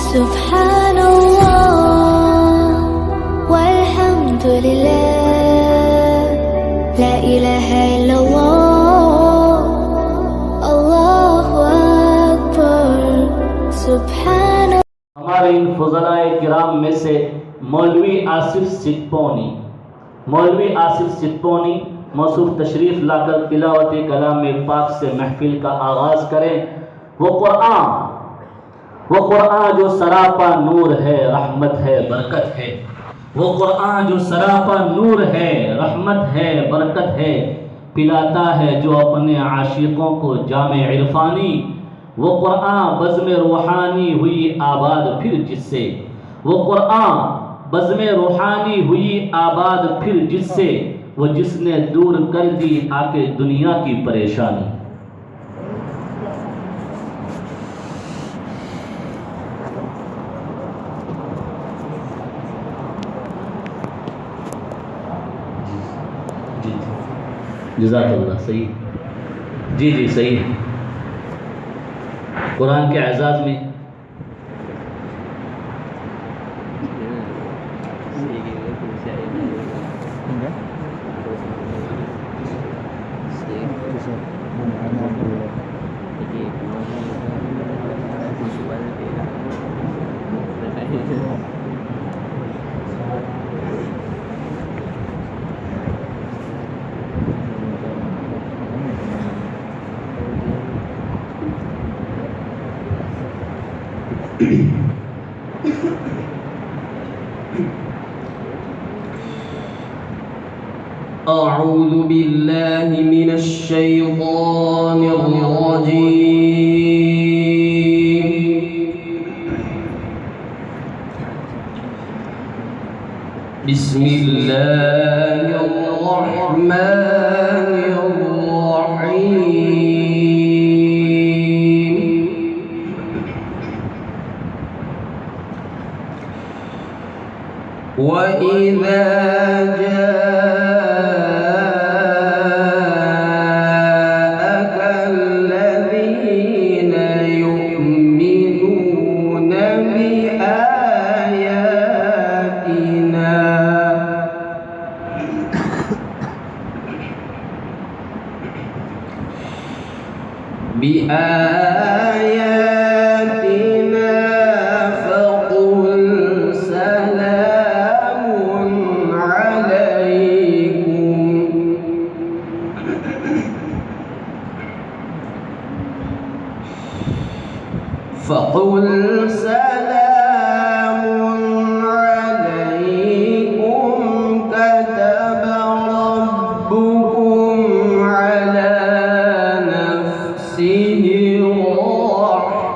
Subhanallah walhamdulillah, la ilaha illallah, Allahu Akbar, Subhanallah। हमारे इन फज़लाए किराम में से मौलवी आसिफ सितपोनी मौसूफ तशरीफ़ लाकर तिलावत कलाम पाक से महफिल का आगाज़ करें। वो कुरान जो सरापा नूर है, रहमत है, बरकत है। वो कुरान जो सरापा नूर है, रहमत है, बरकत है। पिलाता है जो अपने आशिकों को जामे इरफानी। वो कुरान बज़्म रूहानी हुई आबाद फिर जिससे, वो कुरान बज़्म रूहानी हुई आबाद फिर जिससे, वो जिसने दूर कर दी आके दुनिया की परेशानी। जज़ाकल्लाह, सही, जी सही है। कुरान के एजाज़ में أعوذ بالله من الشيطان الرجيم. بسم الله الرحمن الرحيم. وإذا بآياتنا فقل سلام عليكم. فقل سلام عليكم كتب ربكم على نفسه الرحمة.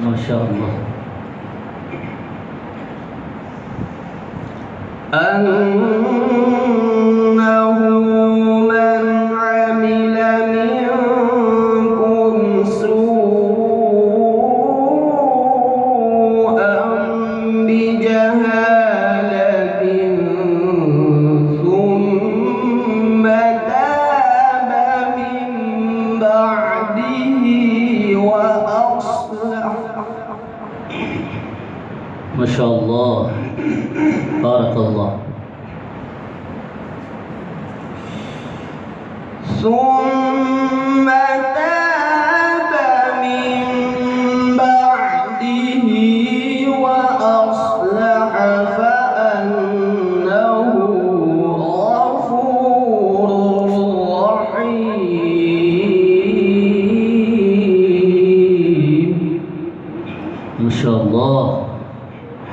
ما شاء الله. أنه من عمل منكم سوءا بجهالة ثم تاب من بعده وأصلح. ما شاء الله، بارك الله. ثم تاب من بعده وأصلح فأنه غفور رحيم. ما شاء الله،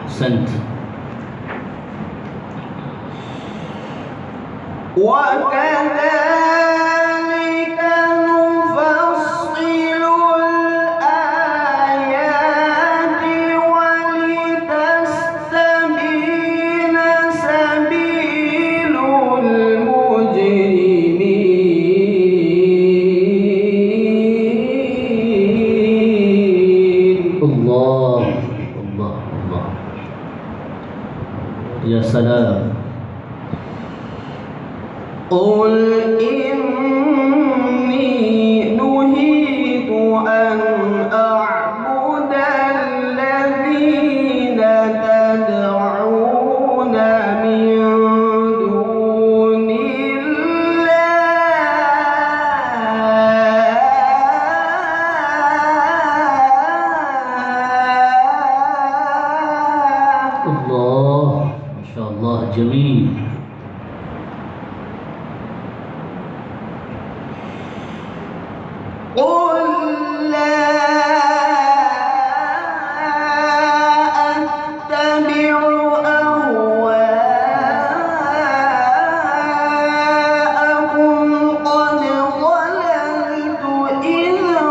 أحسنت. وكذلك نفصل الآيات ولتستبين سبيل المجرمين. الله الله الله، يا سلام. قل إني نهيت أن जमील। قل لا أتبع أهواءكم قد ضللت إذا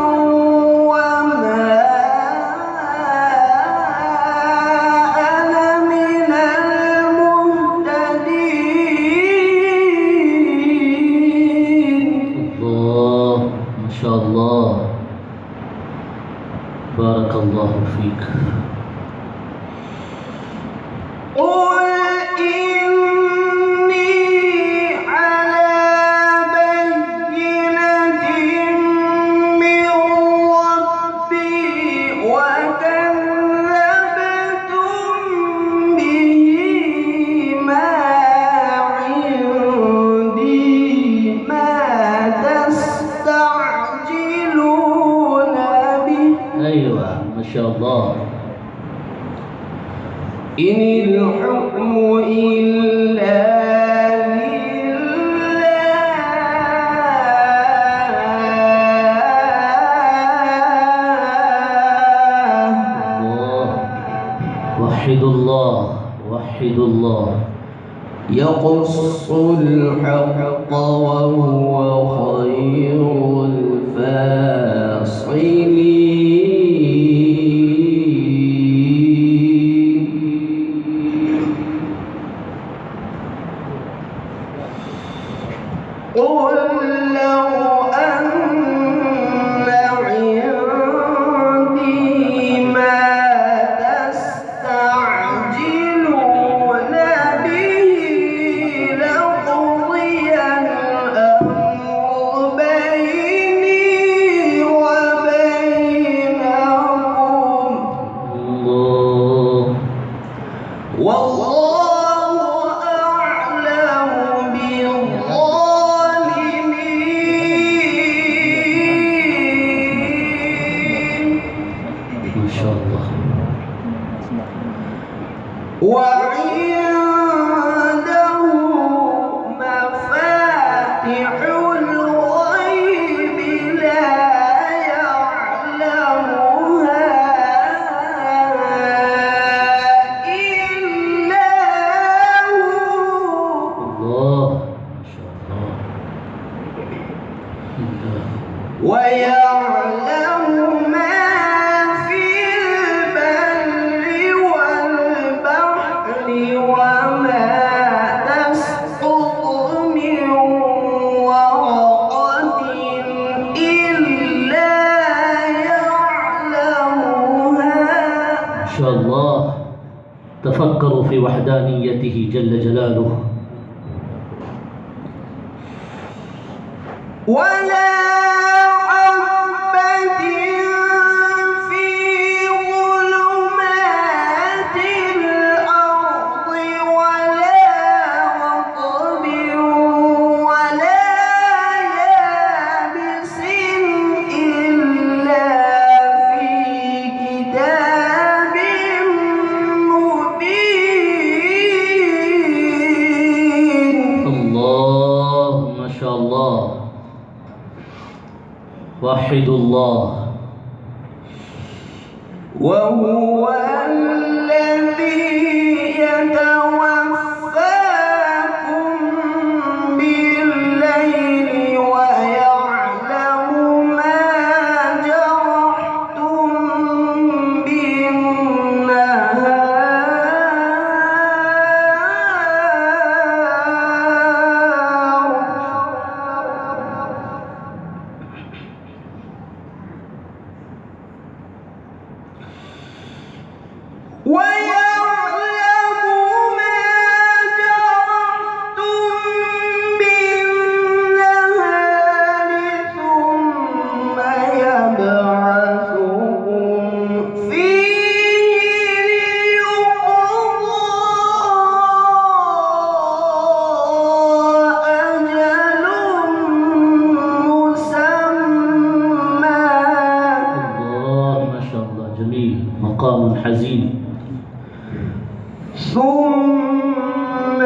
وما أنا من المهتدين. الله ما شاء الله، بارك الله فيك. قل إني على بينة من ربي وكذبتم به ما عندي ما تستعجلون به. أيوة ما شاء الله. إن الحكم إلا لله. وحد الله وحد الله. يقص الحق وهو خير الفاصلين. قل لو أن عندي ما تستعجلون به لقضي الأمر بيني وبينكم الله. والله أعلم بالظالمين. ما شاء الله. وعنده مفاتح الغيب لا يعلمها إلا هو الله ما شاء الله. الله. ويعلم ما في البر والبحر وما تسقط من ورقة إلا يعلمها. ما شاء الله. تفكروا في وحدانيته جل جلاله. ولا حبة في ظلمات الأرض ولا رطب ولا يابس إلا في كتاب مبين. الله ما شاء الله. وحد الله. وهو الذي يتوفاكم بالليل ويعلم ما جرحتم بالنهار. ويعلم ما جرحتم بالنهار ثم يبعثكم فيه ليقضى أجل مسمى. الله ما شاء الله. جميل. مقام حزين. ثم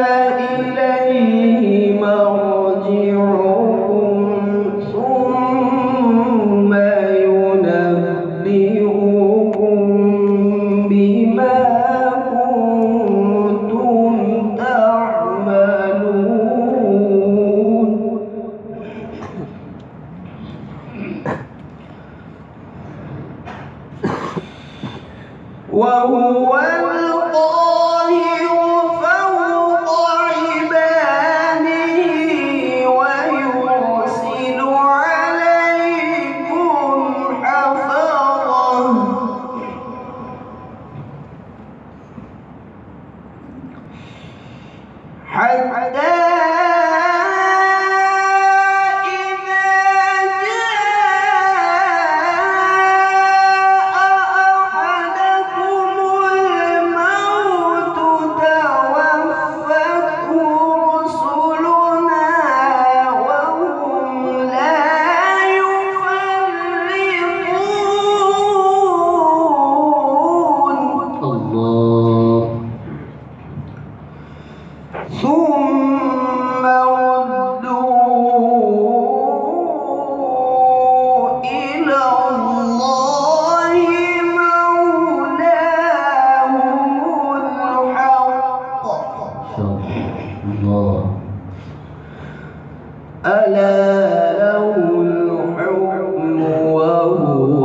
وهو القاهر فوق عباده ويرسل عليكم حفظه حتى ثم ردوا إلى الله مولاهم الحق ألا له الحكم وهو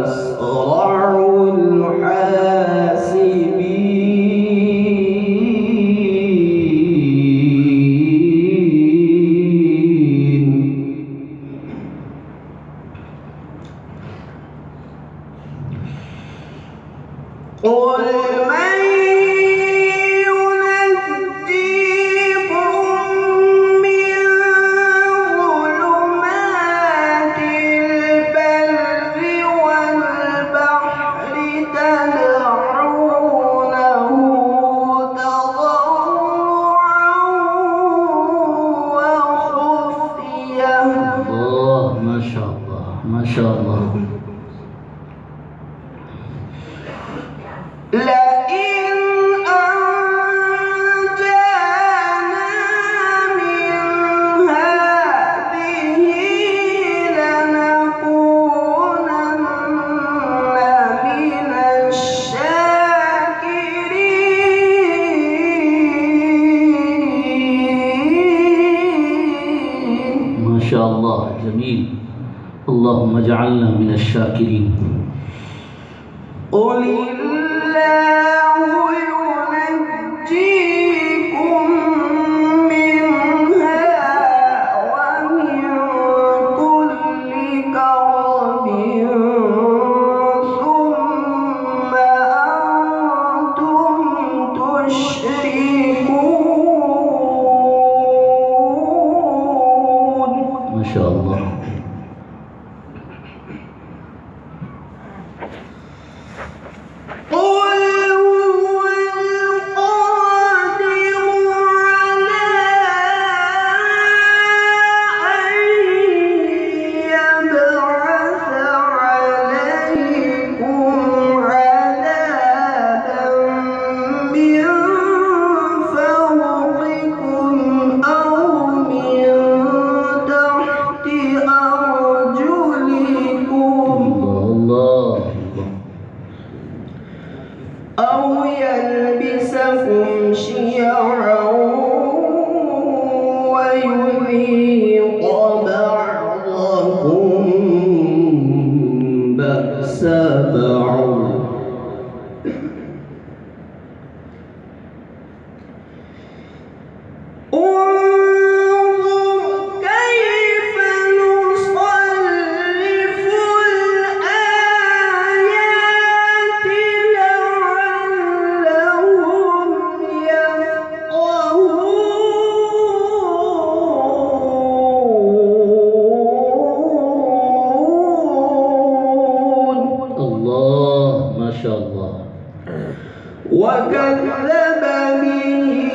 أسرع قل من ينجيكم من ظلمات البر والبحر تدعونه تضرعا وخفية ما شاء الله ما شاء الله. لئن أنجانا من هذه لنكونن من الشاكرين. ما شاء الله جميل. اللهم اجعلنا من الشاكرين. قل الله ينجيكم منها ومن كل كرب ثم أنتم تشركون. ما شاء الله. قل هو القادر على أن يبعث عليكم عذابا من فوقكم أو من تحت أرجلكم الله أو يلبسكم شيعا ويذيق بعضكم بأس بعض. انظر كيف نصرف الآيات لعلهم يفقهون. الله ما شاء الله. وكذب به